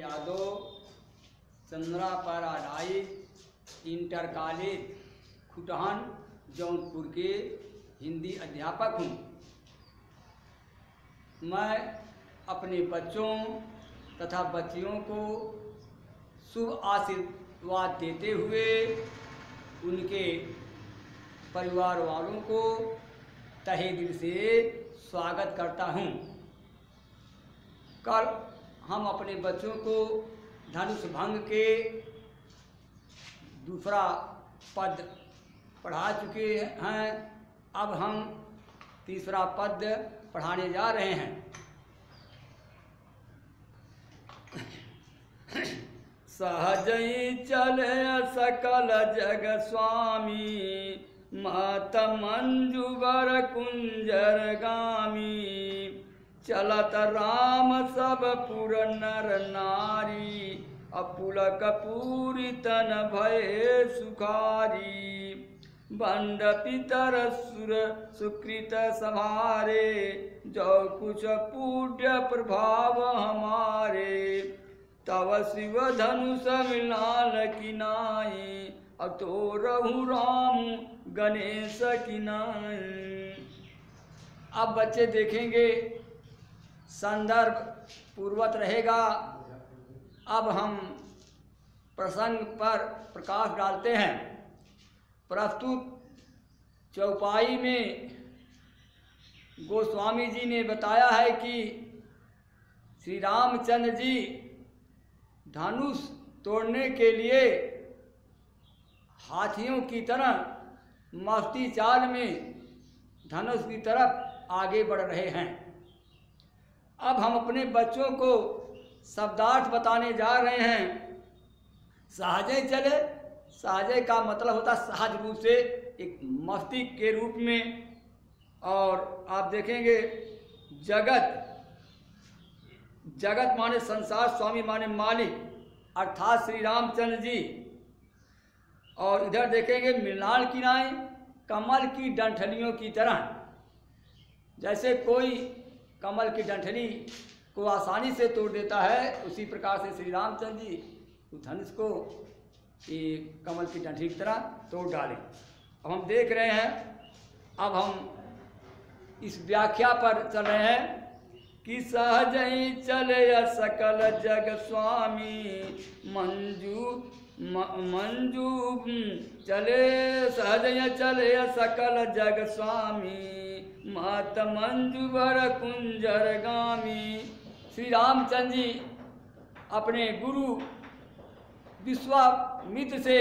यादव चंद्रा पर आधारित inter college Khutahan Jaunpur के हिंदी अध्यापक हूँ। मैं अपने बच्चों तथा बच्चियों को शुभ आशीर्वाद देते हुए उनके परिवार वालों को तहे दिल से स्वागत करता हूँ। कल हम अपने बच्चों को धनुष भंग के दूसरा पद पढ़ा चुके हैं। अब हम तीसरा पद पढ़ाने जा रहे हैं। सहजई चले सकल जग स्वामी, मात मंजुवर कुंजर गामी। चलत राम सब पुर नर नारी, अपुलक पूरी तन भय सुखारी। बंड पितर सुर सुकृत सभारे, जो कुछ पूज्य प्रभाव हमारे। तव शिव धनुष मिलाल किनाई, अतो रहु राम गणेश किनाई। अब बच्चे देखेंगे संदर्भ पूर्वत रहेगा। अब हम प्रसंग पर प्रकाश डालते हैं। प्रस्तुत चौपाई में गोस्वामी जी ने बताया है कि श्री रामचंद्र जी धनुष तोड़ने के लिए हाथियों की तरह मस्ती चाल में धनुष की तरफ आगे बढ़ रहे हैं। अब हम अपने बच्चों को शब्दार्थ बताने जा रहे हैं। सहजे चले, सहजे का मतलब होता सहज रूप से, एक मस्ती के रूप में। और आप देखेंगे जगत, जगत माने संसार, स्वामी माने मालिक अर्थात श्री रामचंद्र जी। और इधर देखेंगे मृणाल किनारे, कमल की डंठलियों की तरह। जैसे कोई कमल की डंठली को आसानी से तोड़ देता है, उसी प्रकार से श्री रामचंद्र जी उस धनुष को ये कमल की डंठली की तरह तोड़ डाले। अब हम देख रहे हैं, अब हम इस व्याख्या पर चल रहे हैं कि सहजई चले सकल जग स्वामी, मंजू चले सहजई चले सकल जग स्वामी, मात मंजुवर कुंजर गामी। श्री रामचंद्र जी अपने गुरु विश्वामित्र से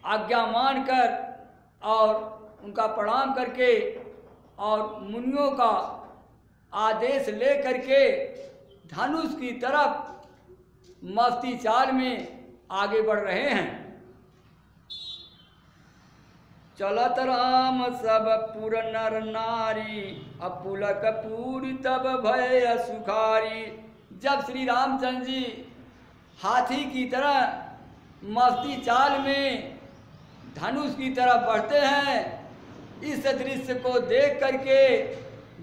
आज्ञा मानकर और उनका प्रणाम करके और मुनियों का आदेश ले करके धनुष की तरफ मस्ती चाल में आगे बढ़ रहे हैं। चलत राम सब पुर नर नारी, अपुलक पूरी तब भय सुखारी। जब श्री रामचंद्र जी हाथी की तरह मस्ती चाल में धनुष की तरफ बढ़ते हैं, इस दृश्य को देख करके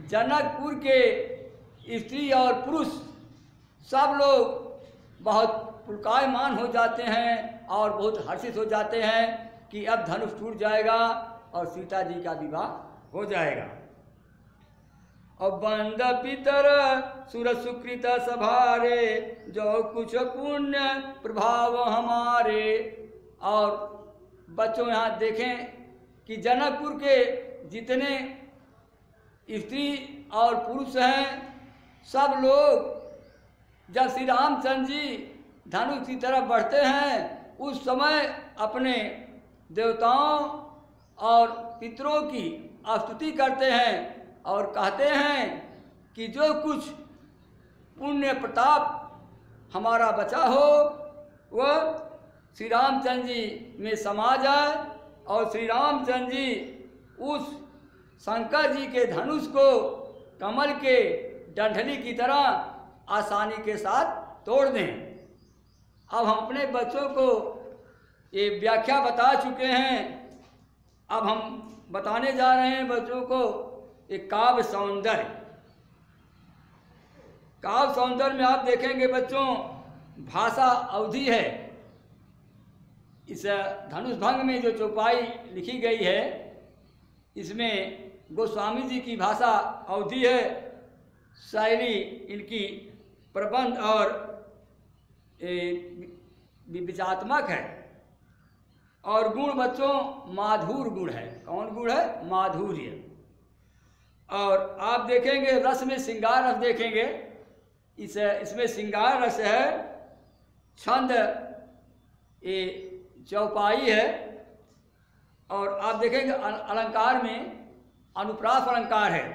जनकपुर के स्त्री और पुरुष सब लोग बहुत पुलकायमान हो जाते हैं और बहुत हर्षित हो जाते हैं कि अब धनुष टूट जाएगा और सीता जी का विवाह हो जाएगा। और बंद पितर सुर सुकृत सभारे, जो कुछ पुण्य प्रभाव हमारे। और बच्चों यहाँ देखें कि जनकपुर के जितने स्त्री और पुरुष हैं, सब लोग जब श्री रामचंद्र जी धनुष की तरफ बढ़ते हैं, उस समय अपने देवताओं और पितरों की स्तुति करते हैं और कहते हैं कि जो कुछ पुण्य प्रताप हमारा बचा हो वह श्री रामचंद्र जी में समा जाए और श्री रामचंद्र जी उस शंकर जी के धनुष को कमल के डंठली की तरह आसानी के साथ तोड़ दें। अब हम अपने बच्चों को ये व्याख्या बता चुके हैं। अब हम बताने जा रहे हैं बच्चों को एक काव्य सौंदर्य। काव्य सौंदर्य में आप देखेंगे बच्चों, भाषा अवधि है। इस धनुष भंग में जो चौपाई लिखी गई है, इसमें गोस्वामी जी की भाषा अवधि है। शैली इनकी प्रबंध और विचारात्मक है। और गुण बच्चों माधुर गुण है। कौन गुण है? माधुर्य। और आप देखेंगे रस में श्रृंगार रस देखेंगे। इसमें श्रृंगार रस है, छंद ये चौपाई है। और आप देखेंगे अलंकार में अनुप्रास अलंकार है।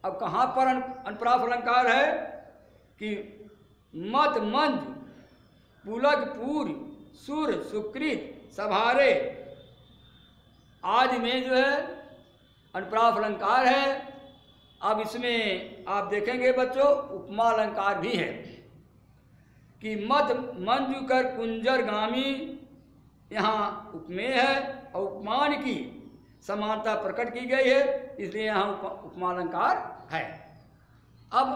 अब कहाँ पर अनुप्रास अलंकार है कि मत मंज पुलक पूर्व सुर सुकृत सभारे आदि में जो है अनुप्रास अलंकार है। अब इसमें आप देखेंगे बच्चों उपमा अलंकार भी है कि मत मंजू कर कुंजर गामी, यहाँ उपमेय है और उपमान की समानता प्रकट की गई है, इसलिए यहाँ उपमा अलंकार है। अब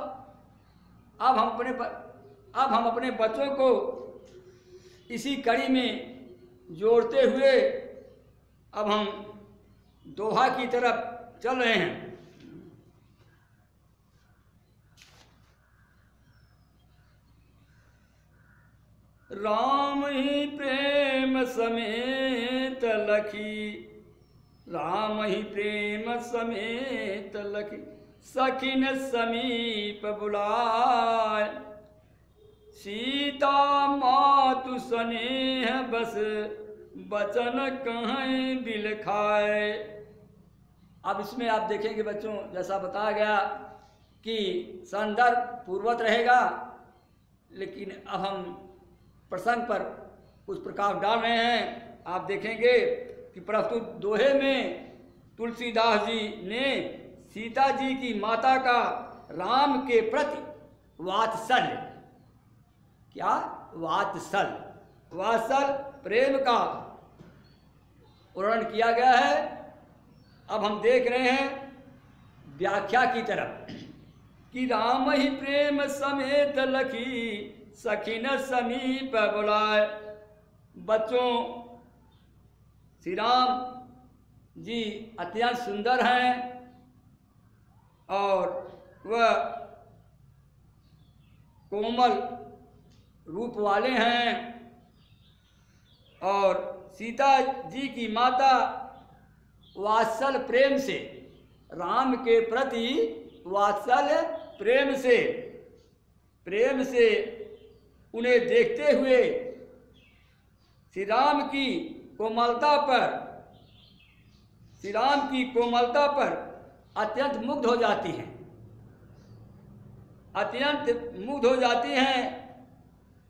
हम अपने बच्चों को इसी कड़ी में जोड़ते हुए अब हम दोहा की तरफ चल रहे हैं। राम ही प्रेम समेत लखी, राम ही प्रेम समेत लखी, सखिन समीप बुलाए, सीता मातु स्नेह बस बचन कहीं दिल खाए। अब इसमें आप देखेंगे बच्चों, जैसा बताया गया कि संदर्भ पूर्वत रहेगा, लेकिन अब हम प्रसंग पर कुछ प्रकाश डाल रहे हैं। आप देखेंगे कि प्रस्तुत दोहे में तुलसीदास जी ने सीता जी की माता का राम के प्रति वात्सल्य, क्या वात्सल प्रेम का वर्णन किया गया है। अब हम देख रहे हैं व्याख्या की तरफ कि राम ही प्रेम समेत लखी, सखिन समीप बुलाए। बच्चों श्री राम जी अत्यंत सुंदर हैं और वह कोमल रूप वाले हैं और सीता जी की माता वात्सल प्रेम से, राम के प्रति वात्सल प्रेम से उन्हें देखते हुए श्री राम की कोमलता पर अत्यंत मुग्ध हो जाती हैं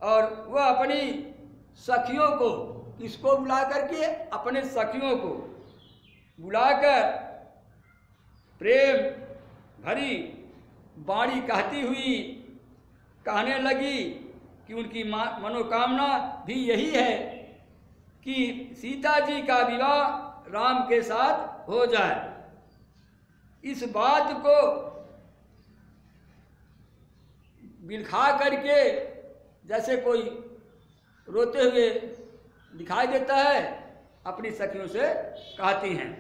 और वह अपनी सखियों को, किसको बुला करके? अपने सखियों को बुलाकर प्रेम भरी वाणी कहने लगी कि उनकी मनोकामना भी यही है कि सीता जी का विवाह राम के साथ हो जाए। इस बात को बिलखा करके जैसे कोई रोते हुए दिखाई देता है, अपनी सखियों से कहती हैं।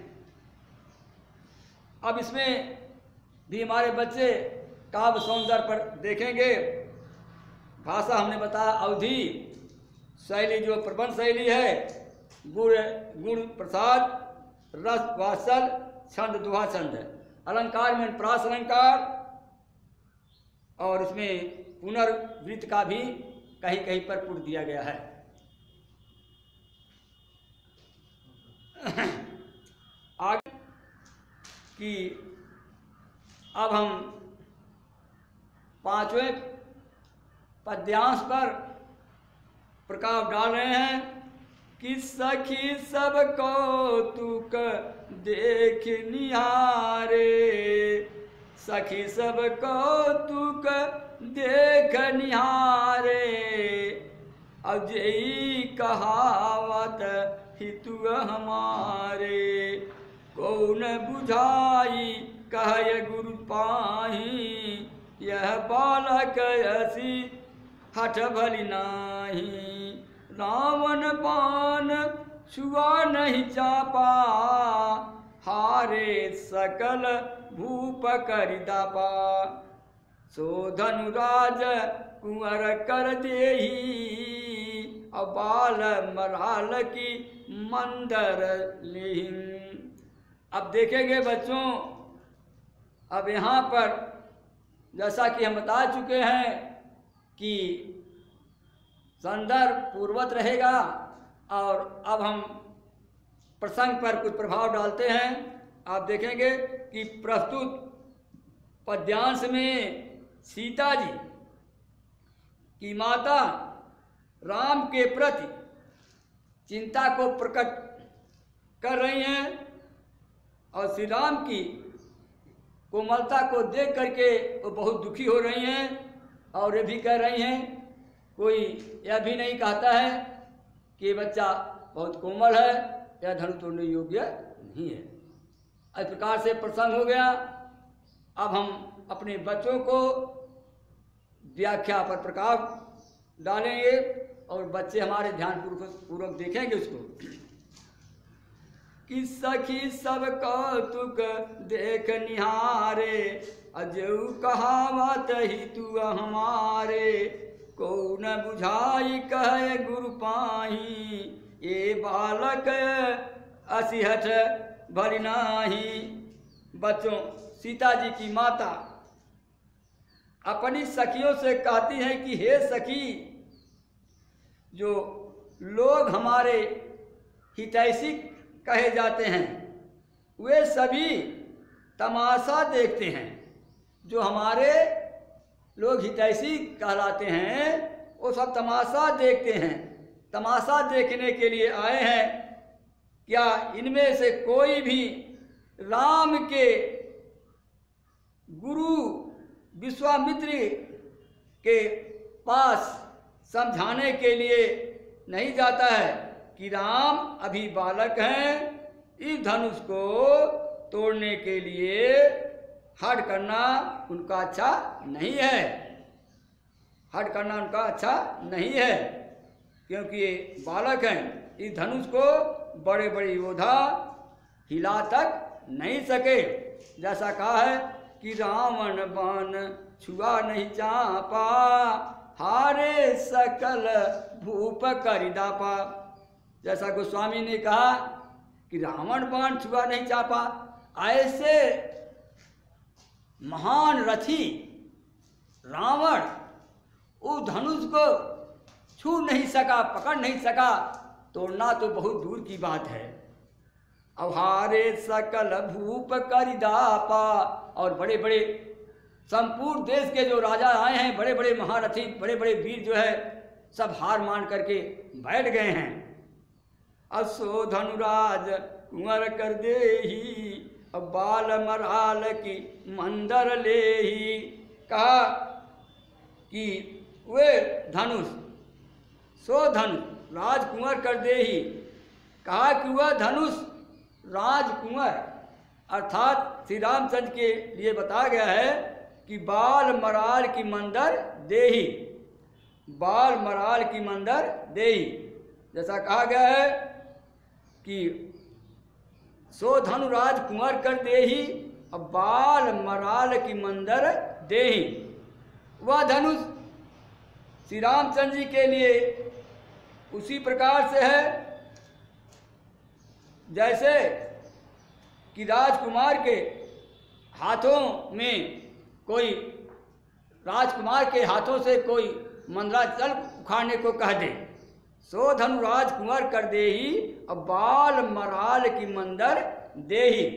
अब इसमें भी हमारे बच्चे काव्य सौंदर्य पर देखेंगे। भाषा हमने बताया अवधि, शैली जो प्रबंध शैली है, गुण प्रसाद, रस वात्सल, छंद दोहा छंद है। अलंकार में प्रास अलंकार और इसमें पुनर्वृत्त का भी कहीं कहीं पर पुट दिया गया है। आगे कि अब हम पांचवें पद्यांश पर प्रकाश डाल रहे हैं कि सखी सब कौतुक देख निहारे, सखी सब कौतुक देख निहारे, अजई कहावत हितु हमारे, कौन बुझाई कह गुरु पाही, यह बालक ऐसी हठ भली नाही। रावण बाण छुआ नहीं चापा, हारे सकल भूप करि दापा। सो धनुराज कुंवर कर देही, अब बाल मराल की मंदर लेहिं। अब देखेंगे बच्चों, अब यहाँ पर जैसा कि हम बता चुके हैं कि संदर्भ पूर्वत रहेगा, और अब हम प्रसंग पर कुछ प्रभाव डालते हैं। आप देखेंगे कि प्रस्तुत पद्यांश में सीता जी की माता राम के प्रति चिंता को प्रकट कर रही हैं, और श्री राम की कोमलता को देख करके वो बहुत दुखी हो रही हैं, और ये भी कह रही हैं, कोई यह भी नहीं कहता है कि ये बच्चा बहुत कोमल है या धनुष तोड़ने योग्य नहीं है। इस प्रकार से प्रसंग हो गया। अब हम अपने बच्चों को व्याख्या पर प्रकाश डालेंगे, और बच्चे हमारे ध्यान पूर्वक देखेंगे उसको। कि सखी सब कौतुक देख निहारे, अजऊ कहावत ही तू हमारे। को न बुझाई कहे गुरु पाही, ये बालक असिहठ भली नाही। बच्चों, सीता जी की माता अपनी सखियों से कहती हैं कि हे सखी, जो लोग हमारे हितैषी कहे जाते हैं वे सभी तमाशा देखते हैं। जो हमारे लोग हितैषी कहलाते हैं वो सब तमाशा देखते हैं, तमाशा देखने के लिए आए हैं। क्या इनमें से कोई भी राम के गुरु विश्वामित्र के पास समझाने के लिए नहीं जाता है कि राम अभी बालक हैं, इस धनुष को तोड़ने के लिए हट करना उनका अच्छा नहीं है, हट करना उनका अच्छा नहीं है, क्योंकि ये बालक हैं। इस धनुष को बड़े बड़े योद्धा हिला तक नहीं सके। जैसा कहा है कि रावण बाण छुआ नहीं चापा, हारे सकल भूप करि दापा। जैसा गोस्वामी ने कहा कि रावण बाण छुआ नहीं चापा, ऐसे महान रथी रावण उस धनुष को छू नहीं सका, पकड़ नहीं सका, तोड़ना तो बहुत दूर की बात है। अब हारे सकल भूप करि दापा, और बड़े बड़े संपूर्ण देश के जो राजा आए हैं, बड़े बड़े महारथी, बड़े बड़े वीर जो है, सब हार मान करके बैठ गए हैं। असो धनुराज कुंवर कर देही, अब बाल मराल की मंदर लेही। कहा कि वे धनुष, सो धनुष राजकुंवर कर देही। कहा कि वह धनुष राजकुंवर अर्थात श्री रामचंद्र के लिए बताया गया है कि बाल मराल की मंदर देही, बाल मराल की मंदर देही। जैसा कहा गया है कि सो धनु राज कुंवर कर देही, अब बाल मराल की मंदर देही। वह धनुष श्री रामचंद्र जी के लिए उसी प्रकार से है जैसे कि राजकुमार के हाथों में कोई, राजकुमार के हाथों से कोई मंदराचल उखाड़ने को कह दे, सो धनु राजकुंवर कर देही, अब बाल मराल की मंदर देही।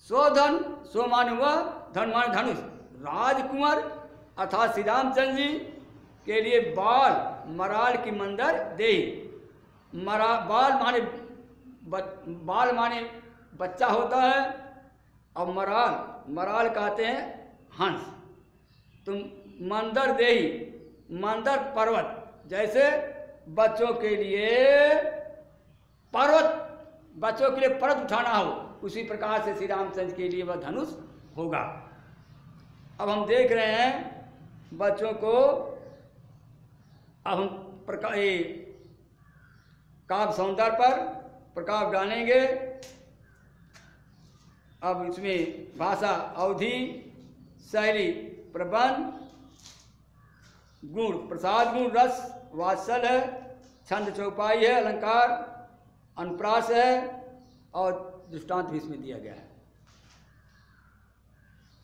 सो धन, सो मान वह, धन मान धनुष, राजकुंवर अर्थात श्री रामचंद्र जी के लिए बाल मराल की मंदर देही। बाल माने बाल माने बच्चा होता है, और मराल, मराल कहते हैं हंस। तुम मंदर देही, मंदर पर्वत, जैसे बच्चों के लिए पर्वत, बच्चों के लिए पर्वत उठाना हो, उसी प्रकार से श्री रामचंद्र के लिए वह धनुष होगा। अब हम देख रहे हैं बच्चों को, अब हम काव्य सौंदर्य पर प्रकाश डालेंगे। अब इसमें भाषा अवधि, शैली प्रबंध, गुण प्रसाद गुण, रस वात्सल है, छंद चौपाई है, अलंकार अनुप्रास है और दृष्टांत भी इसमें दिया गया है।